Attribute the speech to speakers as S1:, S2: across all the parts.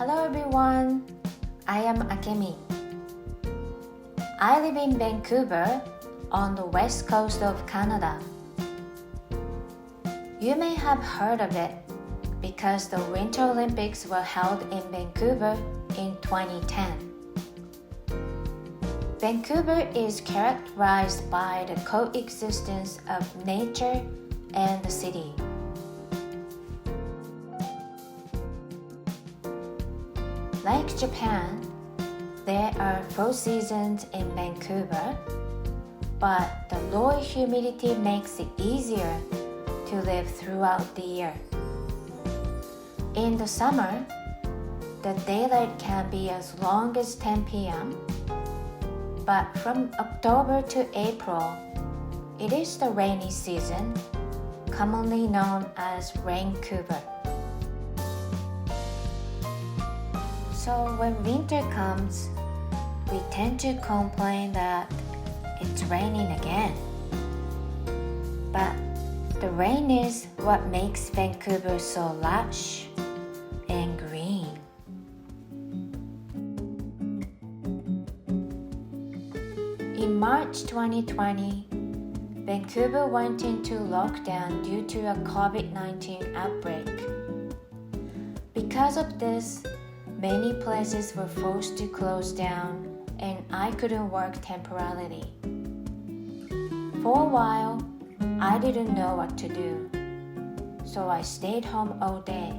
S1: Hello everyone, I am Akemi. I live in Vancouver on the west coast of Canada. You may have heard of it because the Winter Olympics were held in Vancouver in 2010. Vancouver is characterized by the coexistence of nature and the city. Like Japan, there are 4 seasons in Vancouver, but the low humidity makes it easier to live throughout the year. In the summer, the daylight can be as long as 10 p.m., but from October to April, it is the rainy season, commonly known as Vancouver. So when winter comes, we tend to complain that it's raining again. But the rain is what makes Vancouver so lush and green. In March 2020, Vancouver went into lockdown due to a COVID-19 outbreak. Because of this, many places were forced to close down and I couldn't work temporarily. For a while, I didn't know what to do, so I stayed home all day.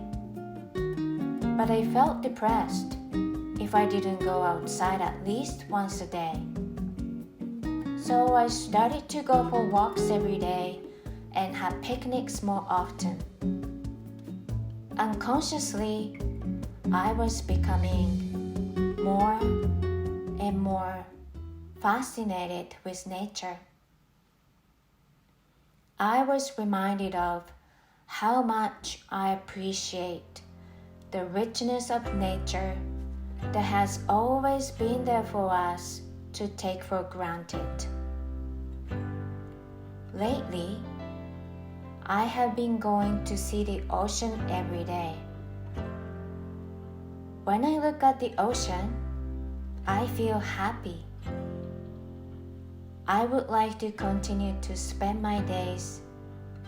S1: But I felt depressed if I didn't go outside at least once a day. So I started to go for walks every day and have picnics more often. Unconsciously, I was becoming more and more fascinated with nature. I was reminded of how much I appreciate the richness of nature that has always been there for us to take for granted. Lately, I have been going to see the ocean every day. When I look at the ocean, I feel happy. I would like to continue to spend my days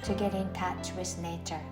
S1: to get in touch with nature.